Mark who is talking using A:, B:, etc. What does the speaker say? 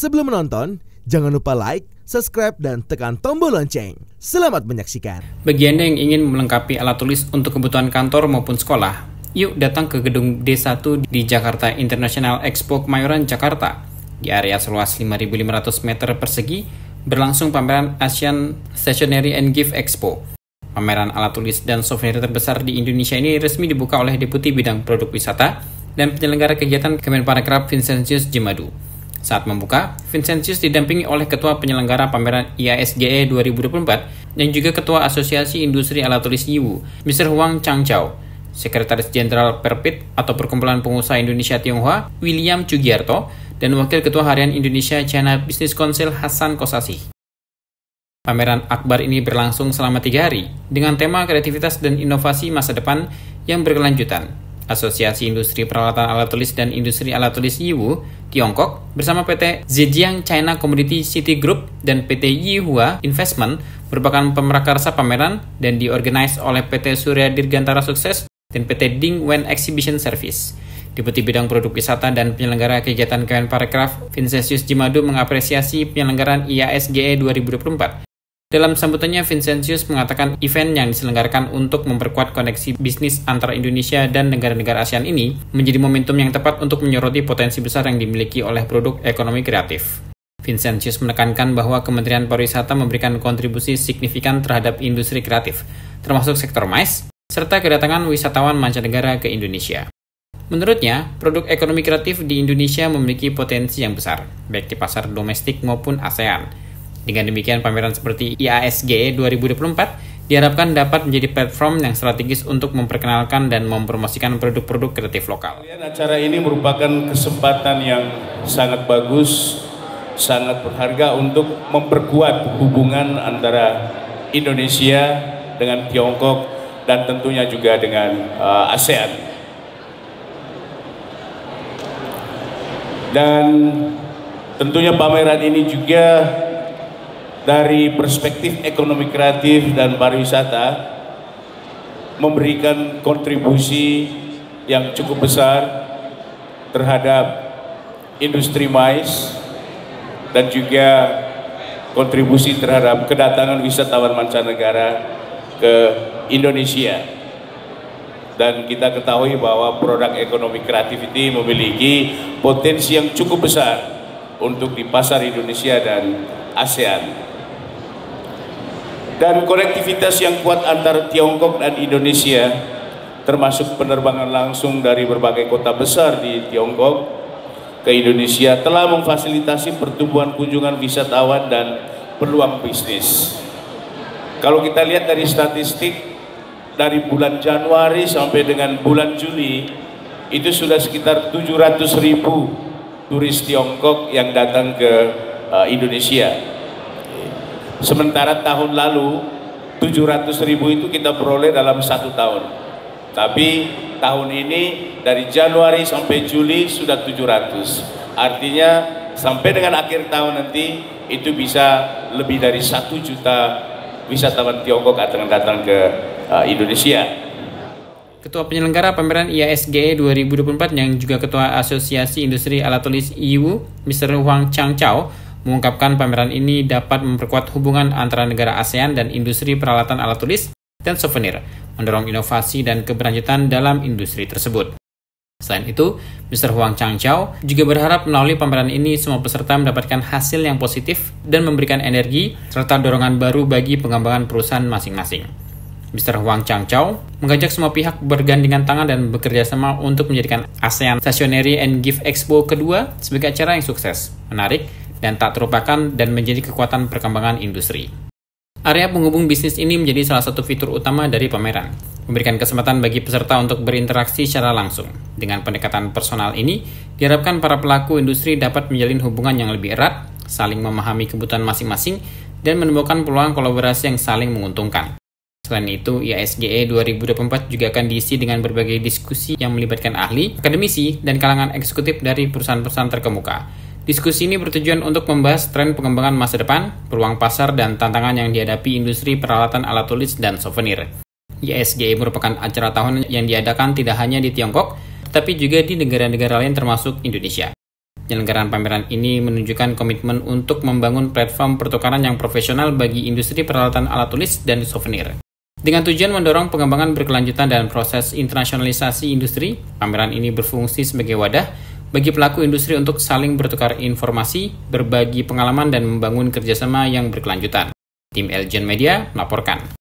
A: Sebelum menonton, jangan lupa like, subscribe, dan tekan tombol lonceng. Selamat menyaksikan.
B: Bagi Anda yang ingin melengkapi alat tulis untuk kebutuhan kantor maupun sekolah, yuk datang ke gedung D1 di Jakarta International Expo Kemayoran, Jakarta. Di area seluas 5.500 meter persegi, berlangsung pameran Asian Stationery and Gift Expo. Pameran alat tulis dan souvenir terbesar di Indonesia ini resmi dibuka oleh Deputi Bidang Produk Wisata dan penyelenggara kegiatan Kemenparekraf Vincentius Jimadu. Saat membuka, Vincentius didampingi oleh Ketua Penyelenggara Pameran IASGE 2024 yang juga Ketua Asosiasi Industri Alat Tulis Yiwu, Mr. Huang Changchao, Sekretaris Jenderal Perpit atau Perkumpulan Pengusaha Indonesia Tionghoa, William Cugiarto, dan Wakil Ketua Harian Indonesia China Business Council Hasan Kosasih. Pameran akbar ini berlangsung selama 3 hari dengan tema kreativitas dan inovasi masa depan yang berkelanjutan. Asosiasi Industri Peralatan Alat Tulis dan Industri Alat Tulis Yiwu, Tiongkok, bersama PT Zhejiang China Commodity City Group dan PT Yihua Investment merupakan pemrakarsa pameran dan diorganize oleh PT Surya Dirgantara Sukses dan PT Ding Wen Exhibition Service. Deputi Bidang Produk Wisata dan Penyelenggara Kegiatan Kemenparekraf Vincentius Jimadu mengapresiasi penyelenggaraan IASGE 2024. Dalam sambutannya, Vincentius mengatakan event yang diselenggarakan untuk memperkuat koneksi bisnis antara Indonesia dan negara-negara ASEAN ini menjadi momentum yang tepat untuk menyoroti potensi besar yang dimiliki oleh produk ekonomi kreatif. Vincentius menekankan bahwa Kementerian Pariwisata memberikan kontribusi signifikan terhadap industri kreatif, termasuk sektor MICE, serta kedatangan wisatawan mancanegara ke Indonesia. Menurutnya, produk ekonomi kreatif di Indonesia memiliki potensi yang besar, baik di pasar domestik maupun ASEAN. Dengan demikian, pameran seperti IASGE 2024 diharapkan dapat menjadi platform yang strategis untuk memperkenalkan dan mempromosikan produk-produk kreatif lokal.
C: Acara ini merupakan kesempatan yang sangat bagus, sangat berharga untuk memperkuat hubungan antara Indonesia dengan Tiongkok dan tentunya juga dengan ASEAN. Dan tentunya pameran ini juga dari perspektif ekonomi kreatif dan pariwisata memberikan kontribusi yang cukup besar terhadap industri MICE dan juga kontribusi terhadap kedatangan wisatawan mancanegara ke Indonesia. Dan kita ketahui bahwa produk ekonomi kreatif ini memiliki potensi yang cukup besar untuk di pasar Indonesia dan ASEAN. Dan konektivitas yang kuat antara Tiongkok dan Indonesia, termasuk penerbangan langsung dari berbagai kota besar di Tiongkok ke Indonesia, telah memfasilitasi pertumbuhan kunjungan wisatawan dan peluang bisnis. Kalau kita lihat dari statistik, dari bulan Januari sampai dengan bulan Juli, itu sudah sekitar 700.000 turis Tiongkok yang datang ke Indonesia. Sementara tahun lalu 700.000 itu kita peroleh dalam 1 tahun. Tapi tahun ini dari Januari sampai Juli sudah 700. Artinya sampai dengan akhir tahun nanti itu bisa lebih dari 1 juta wisatawan Tiongkok akan datang ke Indonesia.
B: Ketua Penyelenggara Pameran IASGE 2024 yang juga Ketua Asosiasi Industri Alat Tulis Yiwu, Mr. Huang Changchao, mengungkapkan pameran ini dapat memperkuat hubungan antara negara ASEAN dan industri peralatan alat tulis dan souvenir, mendorong inovasi dan keberlanjutan dalam industri tersebut. Selain itu, Mr. Huang Changchao juga berharap melalui pameran ini semua peserta mendapatkan hasil yang positif dan memberikan energi serta dorongan baru bagi pengembangan perusahaan masing-masing. Mr. Huang Changchao mengajak semua pihak bergandengan tangan dan bekerja sama untuk menjadikan ASEAN Stationery and Gift Expo kedua sebagai acara yang sukses, menarik, dan tak terlupakan dan menjadi kekuatan perkembangan industri. Area penghubung bisnis ini menjadi salah satu fitur utama dari pameran, memberikan kesempatan bagi peserta untuk berinteraksi secara langsung. Dengan pendekatan personal ini, diharapkan para pelaku industri dapat menjalin hubungan yang lebih erat, saling memahami kebutuhan masing-masing, dan menemukan peluang kolaborasi yang saling menguntungkan. Selain itu, IASGE 2024 juga akan diisi dengan berbagai diskusi yang melibatkan ahli, akademisi, dan kalangan eksekutif dari perusahaan-perusahaan terkemuka. Diskusi ini bertujuan untuk membahas tren pengembangan masa depan, peluang pasar, dan tantangan yang dihadapi industri peralatan alat tulis dan souvenir. IASGE merupakan acara tahunan yang diadakan tidak hanya di Tiongkok, tetapi juga di negara-negara lain termasuk Indonesia. Penyelenggaraan pameran ini menunjukkan komitmen untuk membangun platform pertukaran yang profesional bagi industri peralatan alat tulis dan souvenir. Dengan tujuan mendorong pengembangan berkelanjutan dan proses internasionalisasi industri, pameran ini berfungsi sebagai wadah bagi pelaku industri untuk saling bertukar informasi, berbagi pengalaman, dan membangun kerjasama yang berkelanjutan. Tim Eljon Media melaporkan.